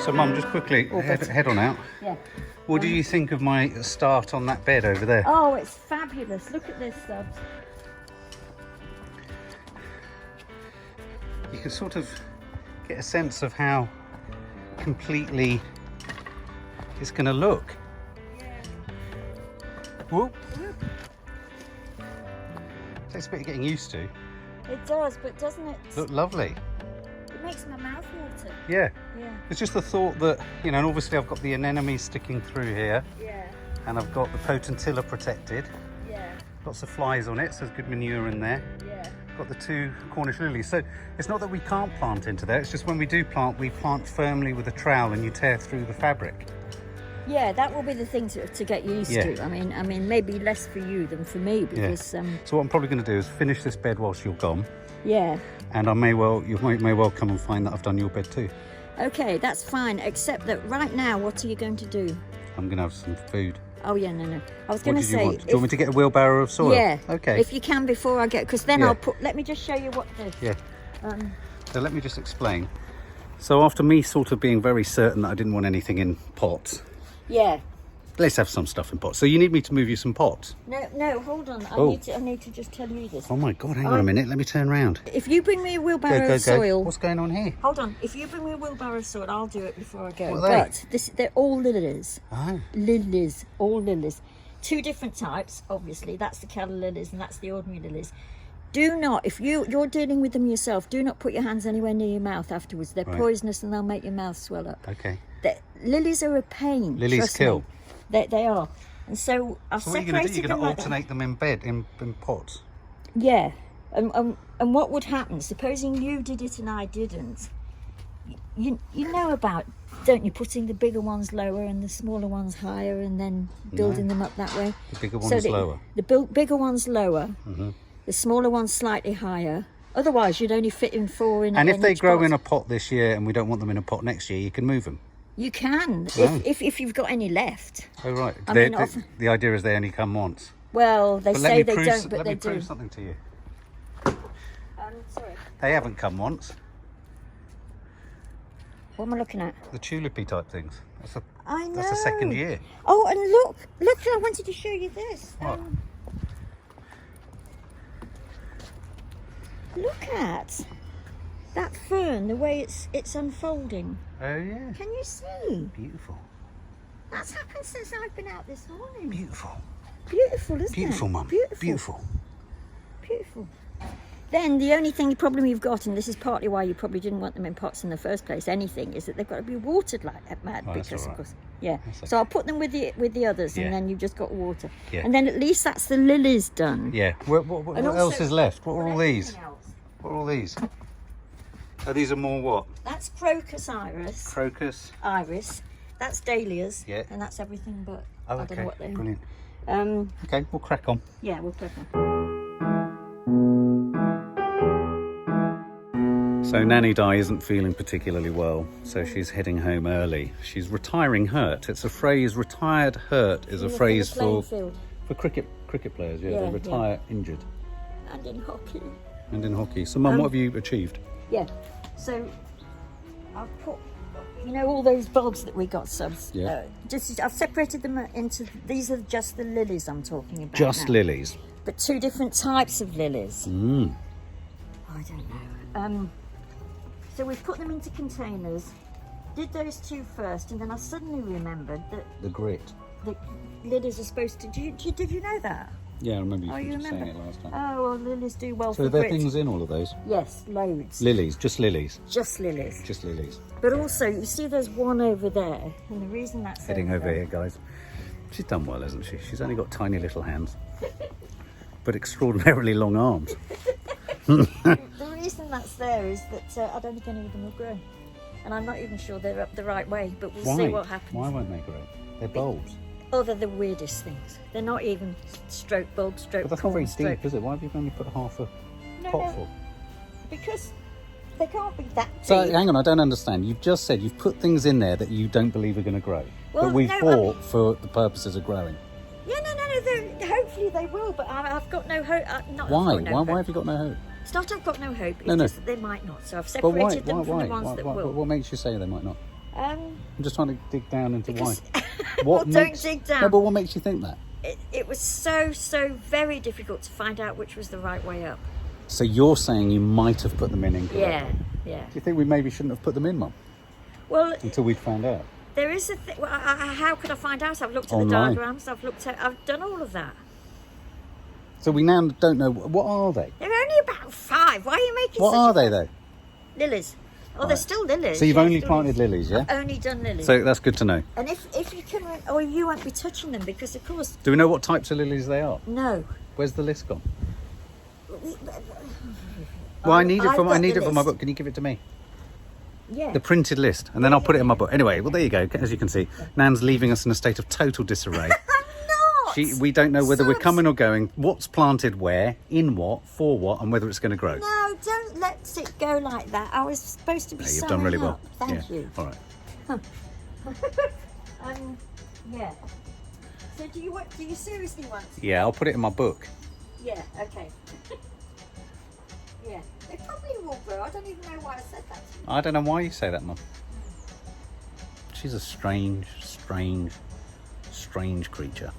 So Mum, just quickly, head on out. Yeah. What did you think of my start on that bed over there? Oh, it's fabulous. Look at this, Stubbs. You can sort of get a sense of how completely it's going to look. Yeah. Whoop. Takes a bit of getting used to. It does, but doesn't it? Look lovely. It makes my mouth water. Yeah. Yeah. It's just the thought that, you know, and obviously I've got the anemone sticking through here. Yeah. And I've got the potentilla protected. Yeah. Lots of flies on it, so there's good manure in there. Yeah. Got the 2 Cornish lilies. So it's not that we can't plant into there, it's just when we do plant, we plant firmly with a trowel and you tear through the fabric. Yeah, that will be the thing to get used to. I mean, maybe less for you than for me because. So what I'm probably going to do is finish this bed whilst you're gone. Yeah. And you may well come and find that I've done your bed too. Okay, that's fine. Except that right now, what are you going to do? I'm going to have some food. Oh yeah, no. I was going to say. Do you want me to get a wheelbarrow of soil? Yeah. Okay. If you can before I get, because then I'll put. Let me just show you what this. Yeah. So let me just explain. So after me sort of being very certain that I didn't want anything in pots. Yeah. Let's have some stuff in pots. So you need me to move you some pots? No, hold on. I need to just tell you this. Oh my God, hang on a minute. Let me turn around. If you bring me a wheelbarrow of Go. soil. What's going on here? Hold on. If you bring me a wheelbarrow of soil, I'll do it before I go. What are they? But they're all lilies. Oh. Lilies, all lilies. 2 different types, obviously. That's the calla lilies and that's the ordinary lilies. Do not, if you're dealing with them yourself, do not put your hands anywhere near your mouth afterwards. They're poisonous and they'll make your mouth swell up. Okay. Lilies are a pain. Lilies kill. They are. And so I've So what are you going to do? You're going to alternate them in bed, in pots? Yeah. And what would happen, supposing you did it and I didn't, you know about, don't you, putting the bigger ones lower and the smaller ones higher and then building them up that way? The bigger ones lower? The bigger ones lower, the smaller ones slightly higher. Otherwise, you'd only fit in 4 in. And if they grow in a pot this year and we don't want them in a pot next year, you can move them? You can, if you've got any left. Oh, right. Often, the idea is they only come once. Well, they say they don't, but they do. Let me prove something to you. Sorry. They haven't come once. What am I looking at? The tulipy type things. I know. That's the 2nd year. Oh, and look! I wanted to show you this. What? Look at that fern, the way it's unfolding. Oh yeah. Can you see? Beautiful. That's happened since I've been out this morning. Beautiful. Beautiful, isn't it? Beautiful, Mum. Beautiful. Beautiful. Then the only problem you've got, and this is partly why you probably didn't want them in pots in the first place, anything, is that they've got to be watered like mad. Oh, because right. of course, yeah. Okay. So I'll put them with the others, and then you've just got water. Yeah. And then at least that's the lilies done. Yeah. What else is left? What are all these? Else. What are all these? Oh, these are more what? That's crocus iris. Crocus. Iris. That's dahlias. Yeah. And that's everything but. Oh, I don't know what they are. Brilliant. Okay, we'll crack on. Yeah, we'll crack on. So Nanny Dye isn't feeling particularly well, so she's heading home early. She's retiring hurt. It's a phrase, retired hurt is a phrase for cricket players, yeah, they retire injured. And in hockey. And in hockey. So Mum, what have you achieved? Yeah, so I've put, all those bulbs that we got, Subs. Yeah. I've separated them into, these are just the lilies I'm talking about. Just now. lilies? But 2 different types of lilies. I don't know. So we put them into containers, did those 2 first, and then I suddenly remembered that the grit. the lilies are supposed to, did you know that? Yeah, I remember you remember? saying it last time. Oh, well, lilies do well for So there are grit. things in all of those? Yes, loads. Lilies, just lilies? Just lilies. Just lilies. But also, you see there's one over there, and the reason that's Heading over here, guys. She's done well, hasn't she? She's only got tiny little hands, but extraordinarily long arms. The reason that's there is that I don't think any of them will grow. And I'm not even sure they're up the right way, but we'll see what happens. Why won't they grow? They're bulbs. Oh, they're the weirdest things. They're not even stroke bulb, stroke But that's not very corn, deep, is it? Why have you only put half a pot full? Because they can't be that deep. So, hang on, I don't understand. You've just said you've put things in there that you don't believe are going to grow. Well, but we've no, bought for the purposes of growing. Yeah, no, hopefully they will, but I've got no hope. Why? Why have you got no hope? It's not I've got no hope, it's No. just that they might not. So I've separated them from the ones that will. What makes you say they might not? I'm just trying to dig down into why. Well, don't dig down. No, but what makes you think that? It was so very difficult to find out which was the right way up. So you're saying you might have put them in incorrectly? Yeah. Do you think we maybe shouldn't have put them in, Mum? Well, until we'd found out. There is a thing. Well, how could I find out? I've looked at Online. the diagrams. I've done all of that. So we now don't know, what are they? They're only about 5. Why are you making What are they though? Lilies. Oh, Right. they're still lilies. So you've yeah, only still planted lilies. lilies, yeah? I've only done lilies. So that's good to know. And if you can, or you won't be touching them because, of course, Do we know what types of lilies they are? no. Where's the list gone? Well, I need it for my book. Can you give it to me? Yeah. The printed list, and then I'll put it in my book. Anyway, well, there you go. As you can see, Nan's leaving us in a state of total disarray. I'm not. We don't know whether we're coming or going, what's planted where, in what, for what, and whether it's going to grow. No, don't let it go like that. I was supposed to be. You've done really well. Thank you. All right. Yeah. So do you seriously want? Yeah, I'll put it in my book. Yeah. Okay. Yeah. They probably will grow. I don't even know why I said that. I don't know why you say that, Mum. She's a strange creature.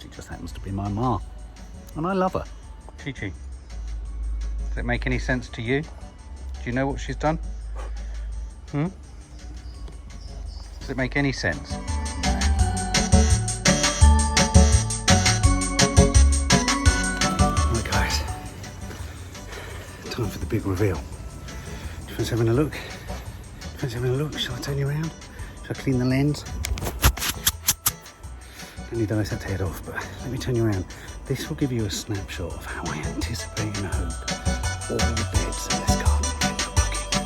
She just happens to be my ma. And I love her. Chi-Chi, does it make any sense to you? Do you know what she's done? Does it make any sense? Right, guys. Time for the big reveal. Do you fancy having a look? Shall I turn you around? Shall I clean the lens? Nanny Dye's had to head off, but let me turn you around. This will give you a snapshot of how I anticipate and hope all the beds in this garden will end up looking.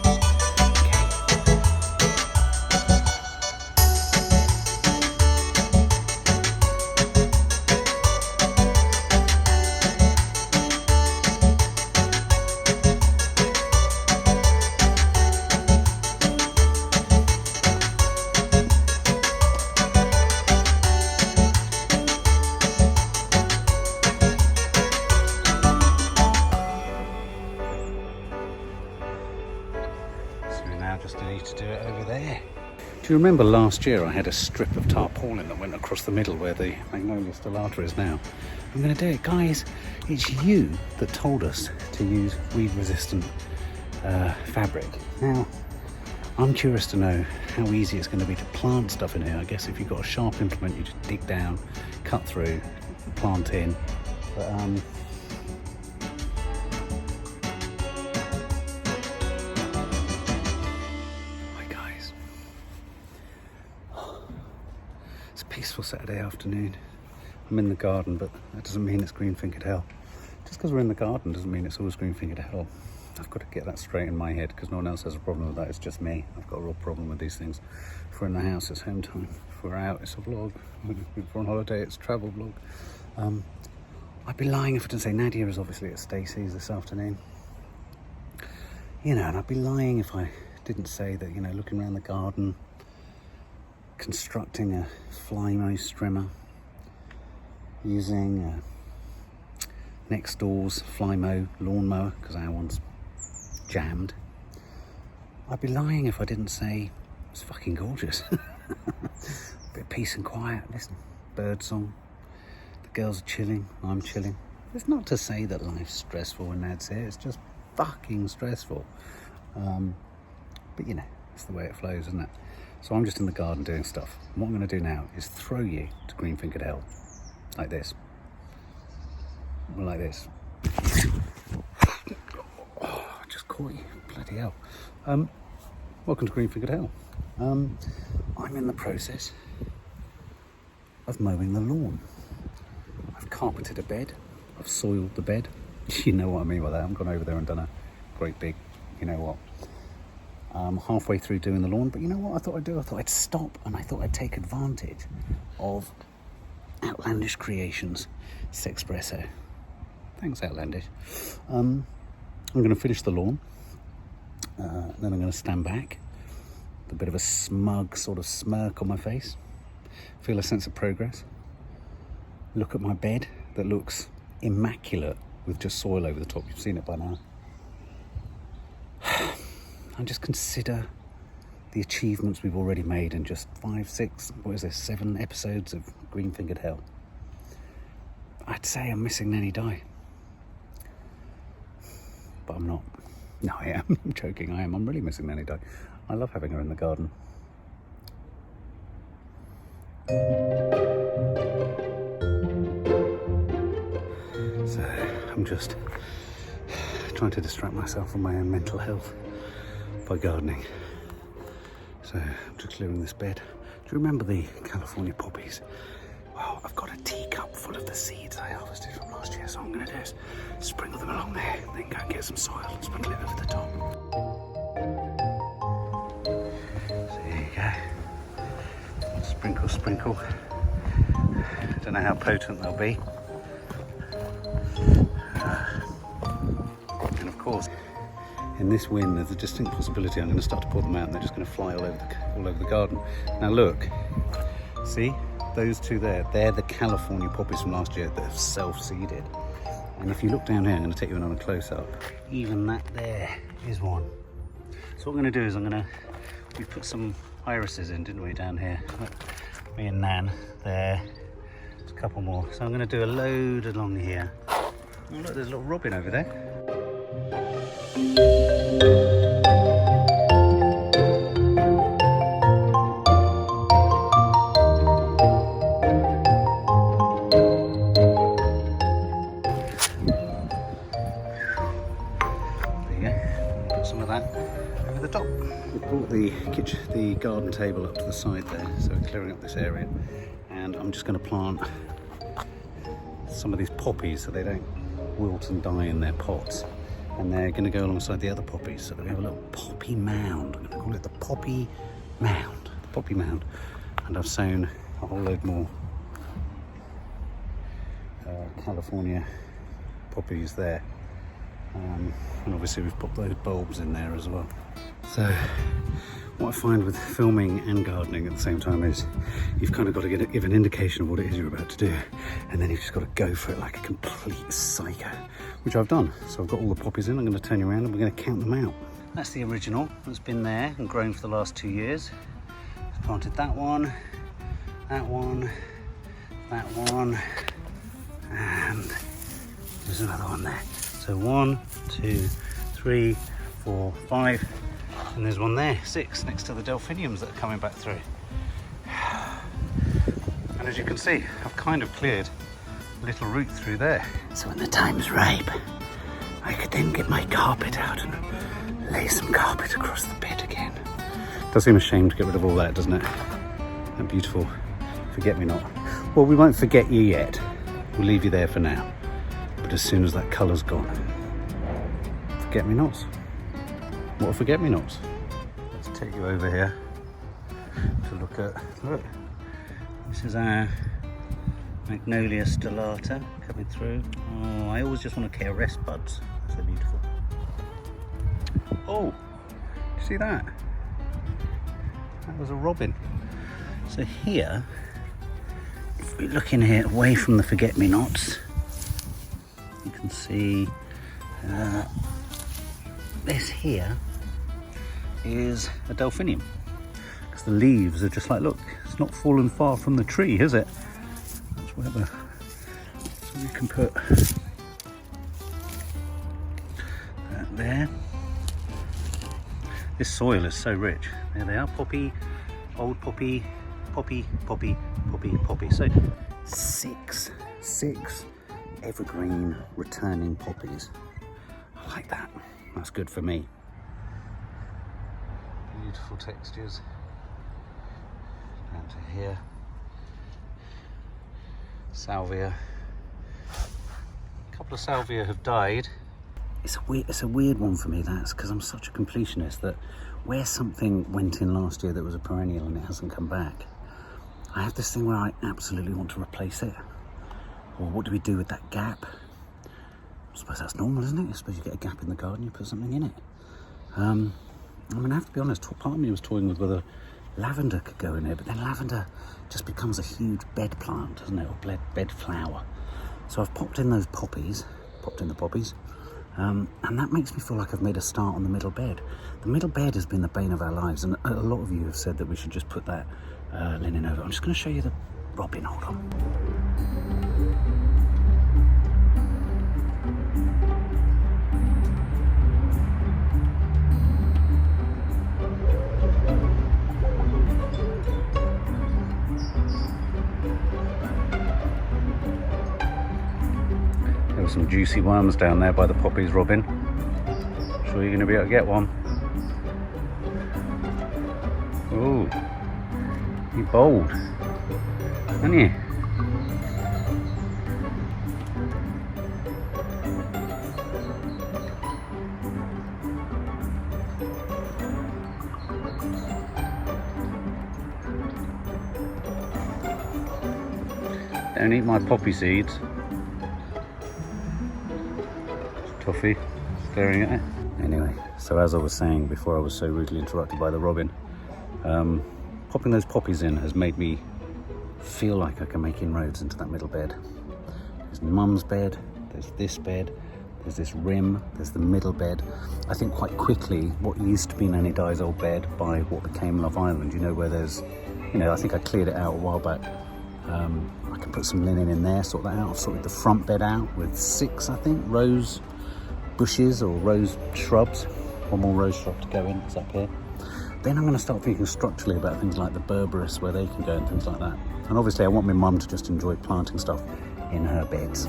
Do you remember last year I had a strip of tarpaulin that went across the middle where the Magnolia stellata is now? I'm going to do it. Guys, it's you that told us to use weed-resistant fabric. Now, I'm curious to know how easy it's going to be to plant stuff in here. I guess if you've got a sharp implement, you just dig down, cut through, plant in. But, peaceful Saturday afternoon. I'm in the garden, but that doesn't mean it's green-fingered hell. Just because we're in the garden doesn't mean it's always green-fingered hell. I've got to get that straight in my head because no one else has a problem with that. It's just me. I've got a real problem with these things. If we're in the house, it's home time. If we're out, it's a vlog. If we're on holiday, it's a travel vlog. I'd be lying if I didn't say Nadia is obviously at Stacey's this afternoon. You know, and I'd be lying if I didn't say that, you know, looking around the garden, constructing a fly-mow strimmer, using next door's fly-mow lawnmower because our one's jammed. I'd be lying if I didn't say it's fucking gorgeous. A bit of peace and quiet, listen, bird song, the girls are chilling, I'm chilling. It's not to say that life's stressful when Nad's here, it's just fucking stressful. But you know, it's the way it flows, isn't it? So I'm just in the garden doing stuff. And what I'm going to do now is throw you to green-fingered hell. Like this. Or like this. Oh, I just caught you. Bloody hell. Welcome to green-fingered hell. I'm in the process of mowing the lawn. I've carpeted a bed. I've soiled the bed. You know what I mean by that. I've gone over there and done a great big, you know what. Halfway through doing the lawn, but you know what I thought I'd do? I thought I'd stop and I thought I'd take advantage of Outlandish Creations Sexpresso. Thanks, Outlandish. I'm going to finish the lawn, then I'm going to stand back with a bit of a smug sort of smirk on my face, feel a sense of progress, look at my bed that looks immaculate with just soil over the top. You've seen it by now. And just consider the achievements we've already made in just 5, 6, what is this, 7 episodes of Green-Fingered Hell. I'd say I'm missing Nanny Dye. But I'm not. No, I am. I'm joking, I am. I'm really missing Nanny Dye. I love having her in the garden. So, I'm just trying to distract myself from my own mental health by gardening. So, I'm just clearing this bed. Do you remember the California poppies? Well, I've got a teacup full of the seeds I harvested from last year, so what I'm going to do is sprinkle them along there, then go and get some soil and sprinkle it over the top. So there you go. Sprinkle, sprinkle. Don't know how potent they'll be. And of course, in this wind, there's a distinct possibility I'm going to start to pour them out and they're just going to fly all over the garden. Now look, see? Those two there, they're the California poppies from last year that have self-seeded. And if you look down here, I'm going to take you in on a close-up. Even that there is one. So what I'm going to do is we put some irises in, didn't we, down here? Look, me and Nan, there. There's a couple more. So I'm going to do a load along here. Oh look, there's a little robin over there. The garden table up to the side there, so we're clearing up this area, and I'm just going to plant some of these poppies so they don't wilt and die in their pots, and they're going to go alongside the other poppies so that we have a little poppy mound. I'm going to call it the poppy mound, and I've sown a whole load more California poppies there, and obviously we've put those bulbs in there as well. So what I find with filming and gardening at the same time is you've kind of got to give an indication of what it is you're about to do, and then you've just got to go for it like a complete psycho, which I've done. So I've got all the poppies in. I'm going to turn you around and we're going to count them out. That's the original that's been there and grown for the last 2 years. I've planted that one, that one, that one, and there's another one there. So 1, 2, 3, 4, 5. And there's one there, 6, next to the delphiniums that are coming back through. And as you can see, I've kind of cleared a little route through there. So when the time's ripe, I could then get my carpet out and lay some carpet across the bed again. Does seem a shame to get rid of all that, doesn't it? That beautiful forget-me-not. Well, we won't forget you yet. We'll leave you there for now. But as soon as that colour's gone, forget-me-nots. What are forget-me-nots? Let's take you over here to look at, look, this is our Magnolia stellata coming through. Oh, I always just want to care rest buds. So beautiful. Oh, you see that? That was a robin. So here, if we look in here away from the forget-me-nots, you can see this here is a delphinium, because the leaves are just like, look, it's not fallen far from the tree, is it? That's where the, so you can put that there. This soil is so rich. There they are, poppy, old poppy, poppy, poppy, poppy, poppy. So six evergreen returning poppies. I like that. That's good for me. Beautiful textures down to here. Salvia. A couple of salvia have died. It's a weird one for me, that's because I'm such a completionist that where something went in last year that was a perennial and it hasn't come back, I have this thing where I absolutely want to replace it. Or what do we do with that gap? I suppose that's normal, isn't it? I suppose you get a gap in the garden, you put something in it. I mean, I have to be honest, part of me was toying with whether lavender could go in here, but then lavender just becomes a huge bed plant, doesn't it? Or bed flower. So I've popped in the poppies, And that makes me feel like I've made a start on the middle bed. The middle bed has been the bane of our lives, and a lot of you have said that we should just put that linen over. I'm just going to show you the robin. Hold on. There were some juicy worms down there by the poppies, Robin. Sure you're going to be able to get one. Ooh, you're bold, aren't you? Don't eat my poppy seeds. Toffee, staring at it. Anyway, so as I was saying before I was so rudely interrupted by the robin, popping those poppies in has made me feel like I can make inroads into that middle bed. There's Mum's bed, there's this bed, there's this rim, there's the middle bed. I think quite quickly what used to be Nanny Dye's old bed by what became Love Island, you know, where there's, you know, I think I cleared it out a while back. I can put some linen in there, sort that out. I've sorted the front bed out with 6, I think, rose bushes or rose shrubs. One more rose shrub to go in, it's up here. Then I'm going to start thinking structurally about things like the berberis, where they can go and things like that. And obviously I want my mum to just enjoy planting stuff in her beds.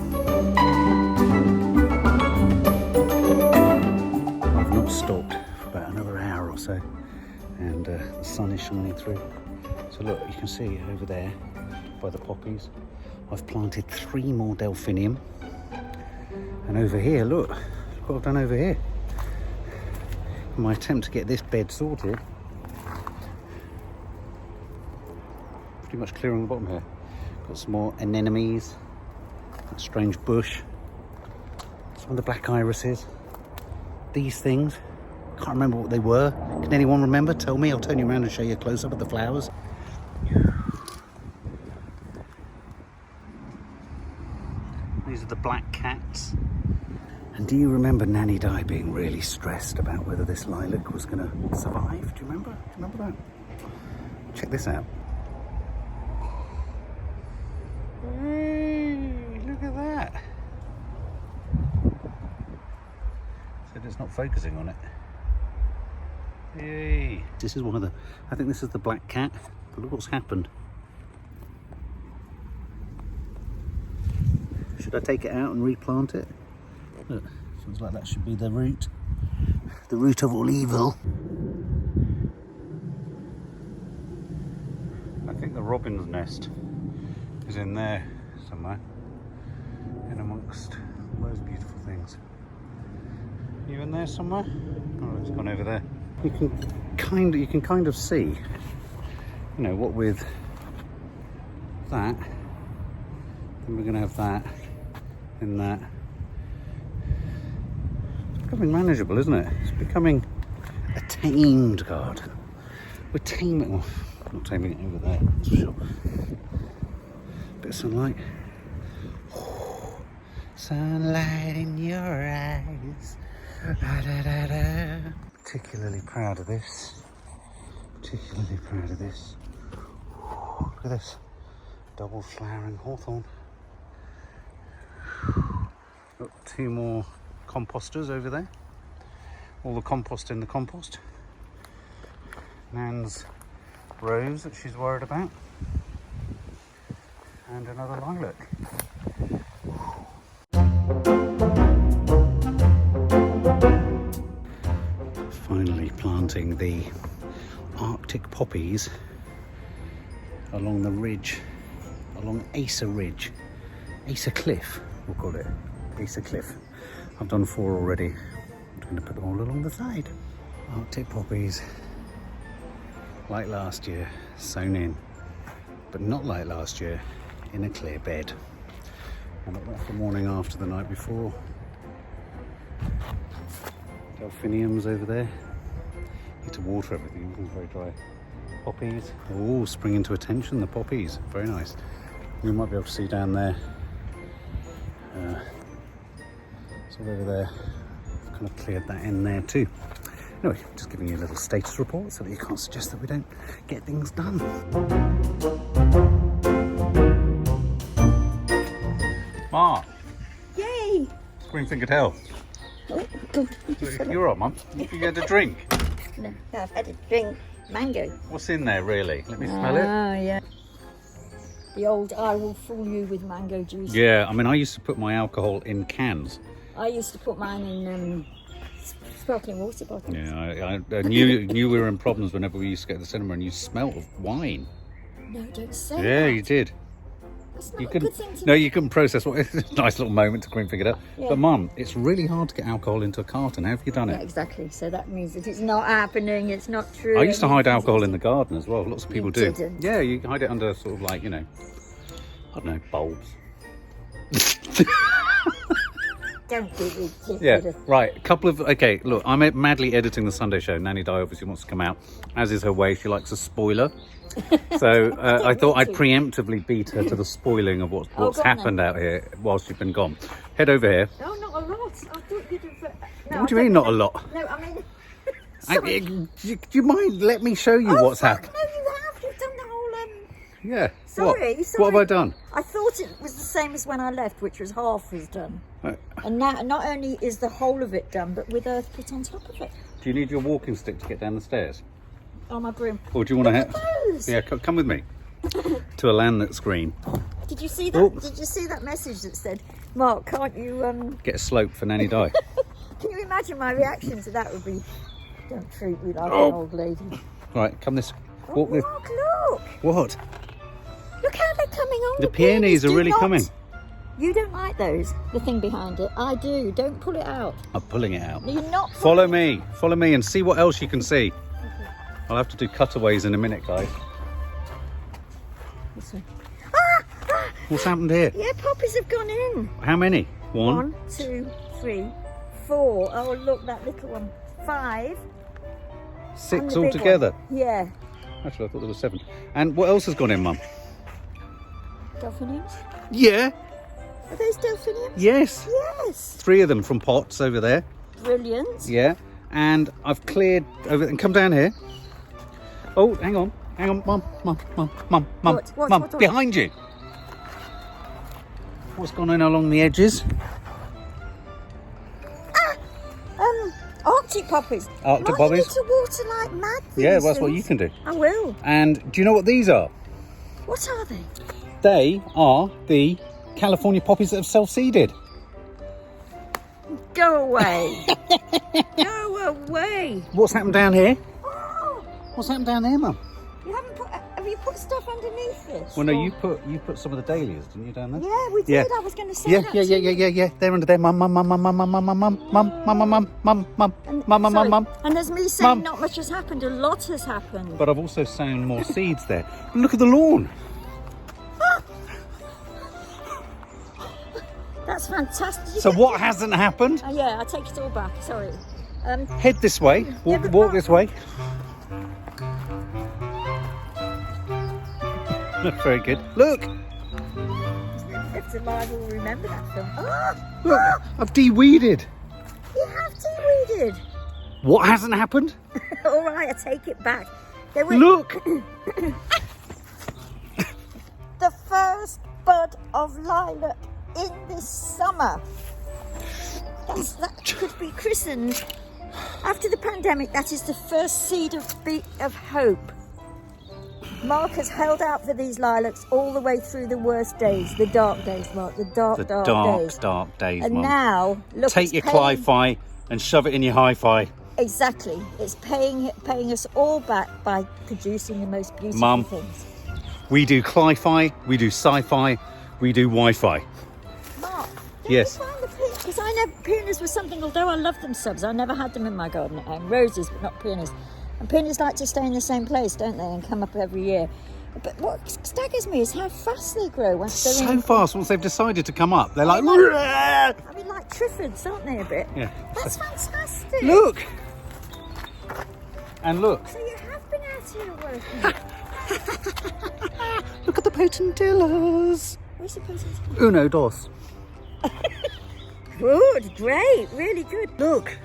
I've not stopped for about another hour or so, and the sun is shining through. So look, you can see over there by the poppies, I've planted 3 more delphinium. And over here, look what I've done over here. In my attempt to get this bed sorted, pretty much clear on the bottom here. Got some more anemones, that strange bush, some of the black irises, these things. Can't remember what they were. Can anyone remember? Tell me, I'll turn you around and show you a close-up of the flowers. These are the black cats. And do you remember Nanny Dye being really stressed about whether this lilac was going to survive? Do you remember? Remember that? Check this out. Hey, look at that. Said it's not focusing on it. Yay. This is one of the, I think this is the black cat, but look what's happened. Should I take it out and replant it? Look, feels like that should be the root of all evil. I think the robin's nest is in there somewhere, in amongst those beautiful things. Are you in there somewhere? Oh, it's gone over there. You can kind of see, you know, what with that, then we're going to have that and that. It's becoming manageable, isn't it? It's becoming a tamed garden. We're taming, well, not taming it over there, that's for sure. Bit of sunlight. Oh, sunlight in your eyes. Da, da, da, da. Particularly proud of this. Particularly proud of this. Ooh, look at this. Double flowering hawthorn. Got 2 more composters over there. All the compost in the compost. Nan's rose that she's worried about. And another lilac. Finally planting the Arctic poppies along the ridge, along Asa Ridge, Asa Cliff, we'll call it, Asa Cliff. I've done 4 already. I'm going to put them all along the side. Arctic poppies, like last year, sown in, but not like last year, in a clear bed. And that's the morning after the night before. Delphiniums over there. Need to water everything, it's very dry. Poppies, oh, springing to attention, the poppies, very nice. You might be able to see down there, sort of over there, I've cleared that in there too. Anyway, just giving you a little status report so that you can't suggest that we don't get things done. Mark! Yay! Green-fingered hell. Oh, good. You're all right, Mum. You had a drink. No, I've had a drink. Mango. What's in there, really? Let me smell it. Oh, yeah. The old I will fool you with mango juice. Yeah, I mean, I used to put my alcohol in cans. I used to put mine in sparkling water bottles. Yeah, I knew we were in problems whenever we used to go to the cinema and you smelled of wine. No, don't say Yeah, that. you did. That's not You a couldn't. good thing to No, you couldn't process what. Nice little moment to green-fingered up. Yeah. But Mum, it's really hard to get alcohol into a carton. How have you done Yeah, it? exactly. So that means that it's not happening. It's not true. I used to hide alcohol in the garden as well. Lots of people do. didn't? Yeah, you hide it under sort of like, you know, I don't know, bulbs. Don't be ridiculous. Yeah, right. A couple of okay. Look, I'm madly editing the Sunday show. Nanny Dye obviously wants to come out, as is her way. She likes a spoiler, so I thought I'd preemptively beat her to the spoiling of what's go on happened out here whilst you've been gone. Head over here. Oh, not a lot. I thought you'd have. No, What do you mean, not a lot? No, I mean. Do you mind? Let me show you what's happened. No, you have. You've done the whole. Yeah. Sorry, What? sorry. What have I done? I thought it was the same as when I left, which was half was done. Right. And now, not only is the whole of it done, but with earth put on top of it. Do you need your walking stick to get down the stairs? Oh, my broom. Or do you want Look to? at those. Yeah, come with me to a land screen. Did you see that? Oh. Did you see that message that said, "Mark, can't you Get a slope for Nanny Dye. Can you imagine my reaction to that would be, "Don't treat me like Oh. an old lady." Right, come this. Oh, Walk this. Mark, look! What? Look how they're coming on. The peonies are do really not- coming. You don't like those? The thing behind it. I do. Don't pull it out. I'm pulling it out. You're not. Follow me and see what else you can see. I'll have to do cutaways in a minute, guys. This way. What's happened here? Yeah, poppies have gone in. How many? One. 1, 2, 3, 4. Oh, look, that little one. 5. 6 and the big altogether. one. Yeah. Actually, I thought there were 7. And what else has gone in, Mum? Delphiniums? Yeah. Are those delphiniums? Yes. Yes. 3 of them from pots over there. Brilliant. Yeah. And I've cleared over and come down here. Oh, hang on, Mum, What? behind you. What's gone in along the edges? Arctic poppies. Arctic Mark, poppies? You need to water like mad. Yeah, these that's what things. you can do. I will. And do you know what these are? What are they? They are the California poppies that have self-seeded. Go away. Go away. What's happened down here? Oh, What's happened down there, Mum? you haven't put. Have you put stuff underneath this? Well, no, Or- you put some of the dahlias, didn't you, down there? Yeah, we did. Yeah. I was going to say Yeah, that. yeah. They're under there. Mum. And there's me saying Mum. not much has happened. A lot has happened. But I've also sown more seeds there. Look at the lawn. That's fantastic. So what hasn't happened? Oh, yeah, I take it all back. Sorry. Head this way. but Walk Mark- this way. Very good. Look, If alive will remember that film. Oh, look. I've de-weeded. you have de-weeded. What hasn't happened? All right, I take it back. They were Look. the first bud of lilac in this summer. That could be christened. After the pandemic, that is the first seed of hope. Mark has held out for these lilacs all the way through the worst days, the dark days, Mark, the dark days. dark days, And Mum. now, look, Take it's your paying- Cli-Fi and shove it in your Hi-Fi. Exactly. It's paying us all back by producing the most beautiful Mum. things. We do Cli-Fi, we do Sci-Fi, we do Wi-Fi. Mark, Yes. because I know peonies were something, although I love them subs, I never had them in my garden at home. Roses, but not peonies. And peonies like to stay in the same place, don't they, and come up every year. But what staggers me is how fast they grow once they're So in. fast once they've decided to come up. They're like, I mean, like triffids, aren't they, a bit? yeah. That's fantastic. Look. And look. So you have been out here working. Look at the potentillas. Where's the person? Uno, dos. Good, great, really good. Look.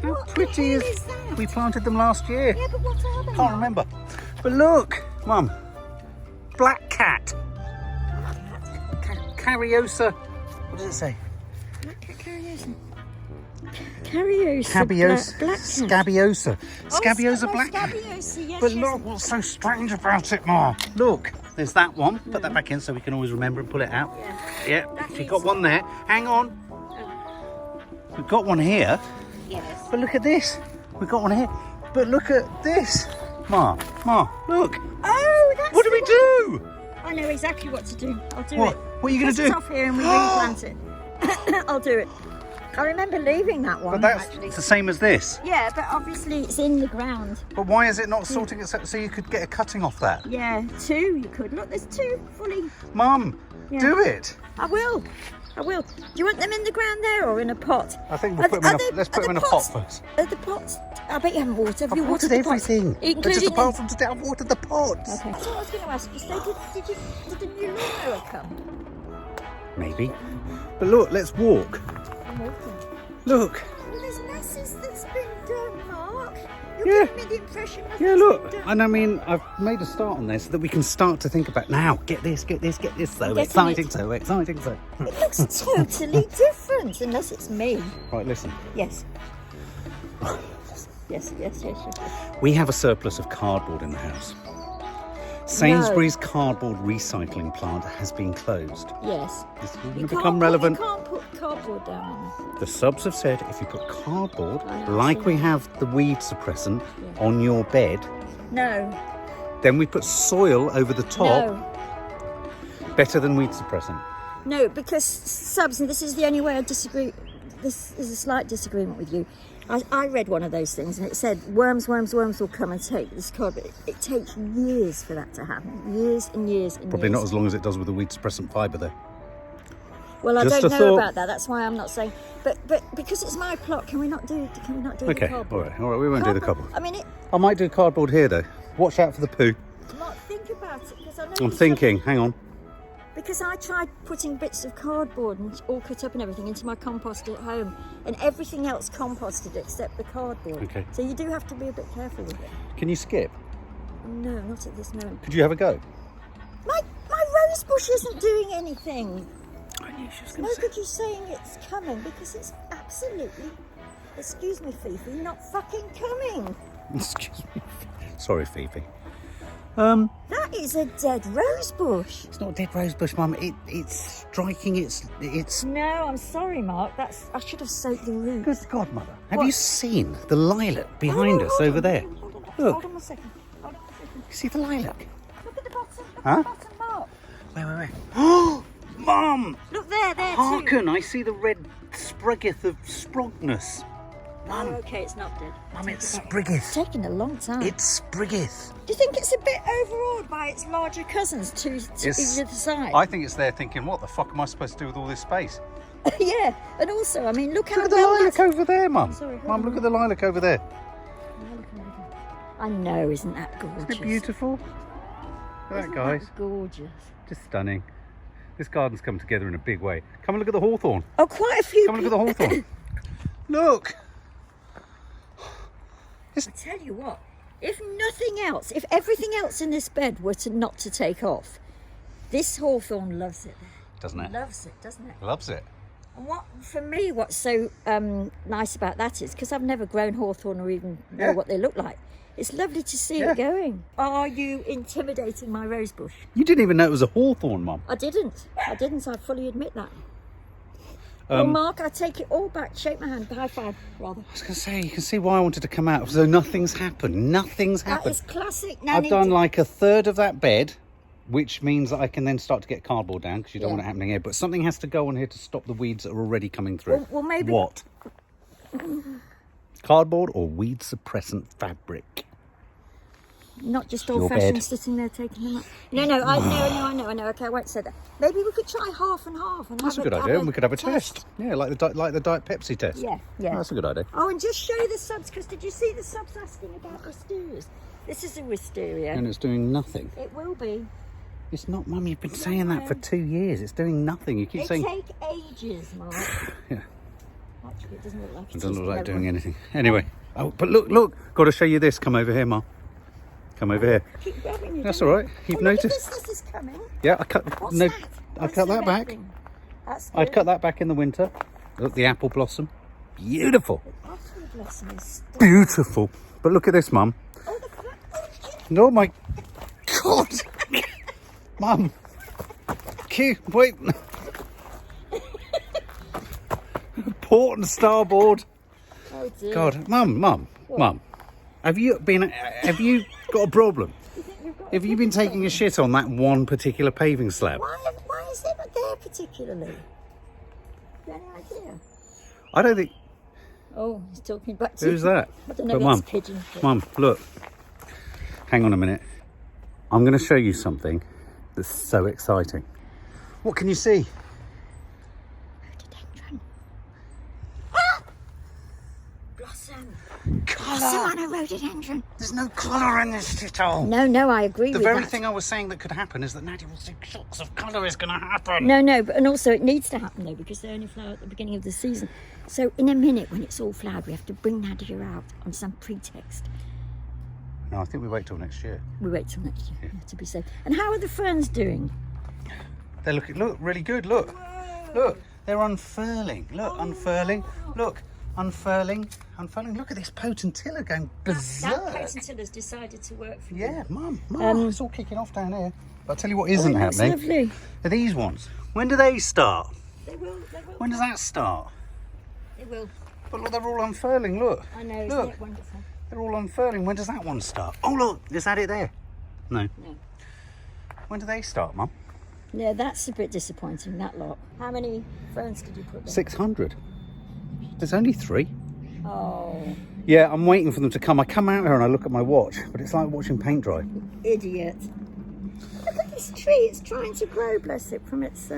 How What pretty the hell is that? We planted them last year. Yeah, but what are they? Can't remember. But look, Mum. Black cat. Cariosa. What does it say? Black cat cariosa. Cariosa. Cabiosa. Black cat. Scabiosa. Scabiosa black cat. Scabiosa, yes. But yes. look what's so strange about it, Ma. Look, there's that one. Put that back in so we can always remember and pull it out. Yeah. Yeah, you've got one there. Hang on. We've got one here. Yes. But look at this. We've got one here. But look at this. Ma, look. Oh, that's What do we do? I know exactly what to do. I'll do What? it. What are you going to Put it do? off here and we replant it. I'll do it. I remember leaving that one. But that's actually. the same as this. Yeah, but obviously it's in the ground. But why is it not sorting it so you could get a cutting off that? Yeah, two you could. Look, there's two fully. Mum, Yeah. do it. I will. Do you want them in the ground there or in a pot? I think we'll put them in let's put them in a pot first. Are the pots? I bet you haven't watered. Have you I've watered watered the pots? everything. Including Just apart from today, I've watered the pots. Okay. That's what I was going to ask you. So did the new lawnmower come? Maybe. But look, let's walk. I'm walking. Look. Well, there's masses that's been done, Mark. You're Yeah. giving me the impression that Yeah, look. And I mean, I've made a start on this so that we can start to think about now. Get this. So Getting exciting, it. so exciting, so. It looks totally different, unless it's me. Right, listen. Yes. Yes. We have a surplus of cardboard in the house. Sainsbury's cardboard recycling plant has been closed. Yes. This is You going to can't become relevant. You can't put cardboard down. The subs have said if you put cardboard, I know, like I've we seen have the weed suppressant Yeah. on your bed, No. then we put soil over the top, No. better than weed suppressant. No, because subs, and this is the only way I disagree. This is a slight disagreement with you. I read one of those things and it said worms will come and take this cardboard. It takes years for that to happen. Years and years and Probably years. not as long as it does with the weed suppressant fibre though. Well, I Just don't a know thought. about that. That's why I'm not saying. But because it's my plot, can we not do the Okay, cardboard? all right, we won't do the cardboard. I mean, I might do cardboard here though. Watch out for the poo. Mark, think about it because I know. I'm thinking, hang on. Because I tried putting bits of cardboard and all cut up and everything into my compost at home, and everything else composted except the cardboard. Okay. So you do have to be a bit careful with it. Can you skip? No, not at this moment. Could you have a go? My rose bush isn't doing anything. I knew she was It's going no to say. good you saying it's coming because it's absolutely, excuse me, Fifi, not fucking coming. Excuse me. Sorry, Fifi. That is a dead rose bush. It's not a dead rose bush, Mum. It's striking. It's. No, I'm sorry, Mark. I should have soaked the roots. Good God, Mother. Have What? you seen the lilac behind us over there? Look. Hold on a second. You see the lilac? Look at the bottom. Look Huh? at the bottom, Mark. Wait. Oh, Mum! Look there too. Hearken, I see the red spriggeth of sprogness. Oh, okay, it's not dead. Mum, it's It's spriggeth. taken a long time. It's spriggeth. Do you think it's a bit overawed by its larger cousins to It's- either side? I think it's there thinking, what the fuck am I supposed to do with all this space? Yeah, and also, I mean, look how Look at the well lilac that's- over there, Mum. Sorry, hold Mum, on. look at the lilac over there. I know, isn't that gorgeous? Isn't it beautiful? Look at that, Isn't guys. that gorgeous? Just stunning. This garden's come together in a big way. Come and look at the hawthorn. Oh, quite a few. Come and look at the hawthorn. Look. I tell you what, if nothing else, if everything else in this bed were not to take off, this hawthorn loves it. Doesn't it? Loves it, doesn't it? Loves it. And for me, what's so nice about that is because I've never grown hawthorn or even know Yeah. what they look like. It's lovely to see Yeah. it going. Are you intimidating my rose bush? You didn't even know it was a hawthorn, Mum. I didn't. I fully admit that. Well, Mark, I take it all back. Shake my hand. High five, rather. I was going to say, you can see why I wanted to come out. So nothing's happened. Nothing's That happened. is classic Nanny I've done Dye. like a third of that bed, which means that I can then start to get cardboard down because you don't Yeah. want it happening here. But something has to go on here to stop the weeds that are already coming through. Well, maybe- What? Cardboard or weed suppressant fabric? Not just Your old fashioned bed. sitting there taking them up. No, I know. Okay, I won't say that. Maybe we could try half and half. And That's a have good idea. And we could have a test. Yeah, like the Diet Pepsi test. Yeah. Oh, that's a good idea. Oh, and just show the subs, because did you see the subs asking about wisterias? This is a wisteria. And it's doing nothing. It will be. It's not, Mum. You've been saying that for 2 years. It's doing nothing. You keep They saying. take ages, Mark. Yeah. Actually, it doesn't look like It doesn't look like doing anything. Anyway, oh, but look, got to show you this. Come over here, Mum. Come over here. Keep grabbing you. That's all right. You've noticed. This is coming. Yeah, I cut. What's No, that? I cut that back. Thing? That's good. I'd cut that back in the winter. Look, the apple blossom. Beautiful. Apple blossom is Beautiful. But look at this, Mum. Oh, the crap. No, my God. Mum. Wait. Port and starboard. Oh dear. God, Mum. Have you got a problem? Have you been taking a shit on that one particular paving slab? Why is it not there particularly? You have any idea? I don't think. Oh, he's talking back to Who's that? I don't know. But That's pigeon. Mum, look. Hang on a minute. I'm going to show you something that's so exciting. What can you see? Rhododendron. Ah! Blossom. Blossom on a rhododendron. There's no colour in this at all. No, I agree The with very that. thing I was saying that could happen is that Nadia will think shocks of colour is going to happen. No, but and also it needs to happen though because they only flower at the beginning of the season. So in a minute when it's all flowered, we have to bring Nadia out on some pretext. No, I think we wait till next year. We wait till next year to be safe. And how are the ferns doing? They're look really good. Look, they're unfurling. Look, unfurling. Look, unfurling. Look at this potentilla going berserk. That potentilla's decided to work for you. Yeah, Mum, it's all kicking off down here. But I'll tell you what isn't That's happening. lovely. Are these ones? When do they start? They will. When does that start? They will. But look, they're all unfurling. Look. I know, isn't Look, it wonderful? they're all unfurling. When does that one start? Oh, look, is that it there? No. No. When do they start, Mum? Yeah, that's a bit disappointing, that lot. How many ferns did you put there? 600. There's only 3. Oh, Yeah, I'm waiting for them to come. I come out here and I look at my watch, but it's like watching paint dry. idiot. Look at this tree. It's trying to grow, bless it, from its,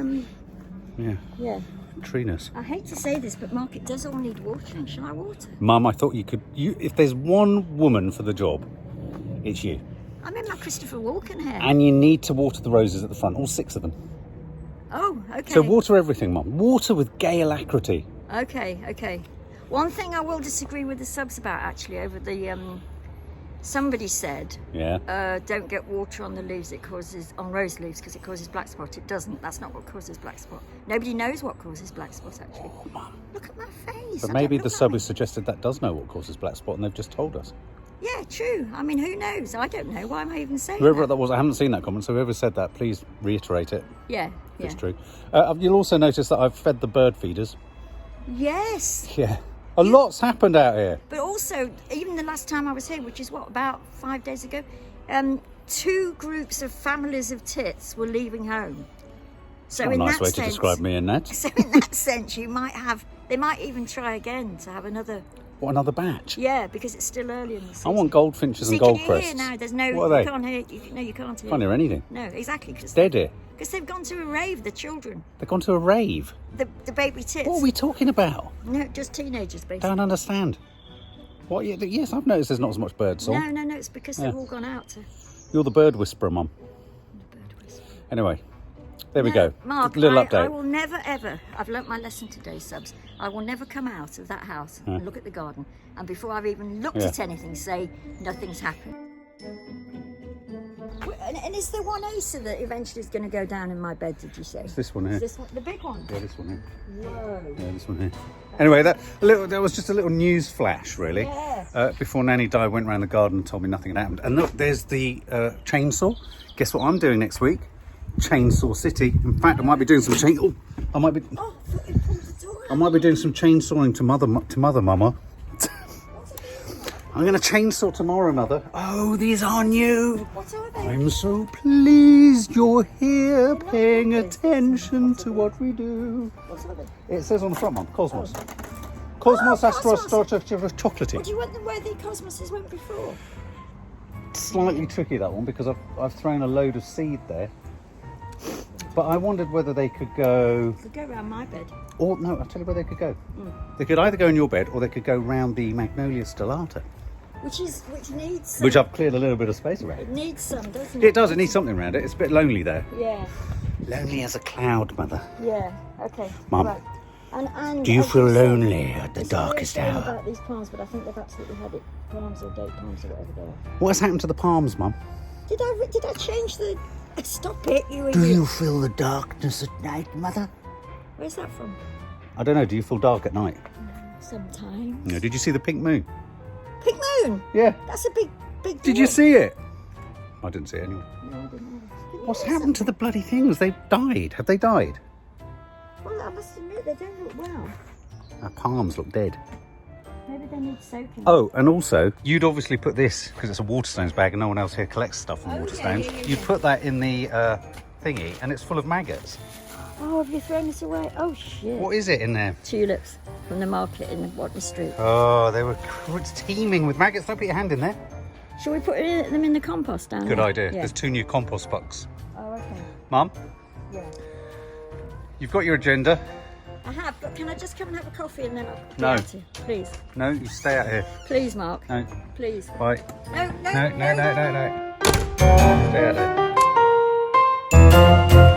Yeah, treeness. I hate to say this, but Mark, it does all need watering. Shall I water? Mum, I thought if there's one woman for the job, it's you. I'm in my Christopher Walken hair. And you need to water the roses at the front, all 6 of them. Oh, okay. So water everything, Mum. Water with gay alacrity. Okay. One thing I will disagree with the subs about, actually, over the, somebody said, Yeah. don't get water on the leaves, on rose leaves, because it causes black spot. It doesn't. That's not what causes black spot. Nobody knows what causes black spot, actually. Oh, Mum. Look at my face. But I maybe don't the look sub like has suggested that does know what causes black spot and they've just told us. Yeah, true. I mean, who knows? I don't know. Why am I even saying Whoever that? that was, I haven't seen that comment, so whoever said that, please reiterate it. Yeah. It's true. You'll also notice that I've fed the bird feeders. Yes. Yeah. A lot's happened out here. But also, even the last time I was here, which is about 5 days ago, 2 groups of families of tits were leaving home. So Not a nice way to describe me and Ned. So in that sense, they might even try again to have another. What, another batch? Yeah, because it's still early in the season. I want goldfinches and can you goldcrests. hear now? There's no. What are they? You can't hear. No, you can't hear. Can't hear anything. No, exactly. Dead here. Because they've gone to a rave. The children. They've gone to a rave. The baby tits. What are we talking about? No, just teenagers, basically. Don't understand. What? Yes, I've noticed there's not as much bird song. No, it's because they've all gone out to. You're the bird whisperer, Mum. The bird whisperer. Anyway, there we go. Mark, Little update. I will never ever, I've learnt my lesson today, subs. I will never come out of that house and look at the garden. And before I've even looked at anything, say, nothing's happened. And is there one Acer that eventually is going to go down in my bed, did you say? It's this one here. Is this one, the big one? Yeah, this one here. Whoa. Yeah, this one here. Anyway, that was just a little news flash, really. Yeah. Before Nanny Dye went around the garden and told me nothing had happened. And look, there's the chainsaw. Guess what I'm doing next week? Chainsaw City. In fact, I might be doing some I might be doing some chainsawing to mother mama. I'm going to chainsaw tomorrow, Mother. Oh, these are new. What are they? I'm so pleased you're here, paying attention to what we do. What are they? It says on the front, Mum, Cosmos. Cosmos Astrostorative Chocolatey. What do you want them where the cosmoses went before? Slightly tricky, that one, because I've thrown a load of seed there. But I wondered whether they could go... Could go around my bed. Or, no, I'll tell you where they could go. They could either go in your bed or they could go round the Magnolia stellata. Which needs some. Which I've cleared a little bit of space around. It needs some, doesn't it? It does, it needs something around it. It's a bit lonely there. Yeah. Lonely as a cloud, Mother. Yeah. Okay. Mum. Right. And Do you as feel you said, lonely at the it's darkest really hour? about these palms, but I think they've absolutely had it. Palms or date palms or whatever they are. What has happened to the palms, Mum? Did I change the... Stop it, you Do idiot. you feel the darkness at night, Mother? Where's that from? I don't know. Do you feel dark at night? Sometimes. No. Did you see the pink moon? Pink moon? Yeah. That's a big Did deal. you see it? I didn't see it anyway. No, I didn't know. What's happened to the bloody things? They've died. Have they died? Well, I must admit, they don't look well. Our palms look dead. Maybe they need soaking. Oh, and also, you'd obviously put this, because it's a Waterstones bag and no one else here collects stuff from Oh, Waterstones. yeah. You'd put that in the thingy and it's full of maggots. Oh, have you thrown this away? Oh, shit. What is it in there? Tulips from the market in the Watney Street. Oh, they were teeming with maggots. Don't put your hand in there. Shall we put them in the compost down Good there? idea. Yeah. There's 2 new compost bucks. Oh, okay. Mum, Yeah. you've got your agenda. I have, but can I just come and have a coffee and then I'll be No. out here? Please. No, you stay out here. Please, Mark. No, Please. bye. No. No. Stay out there.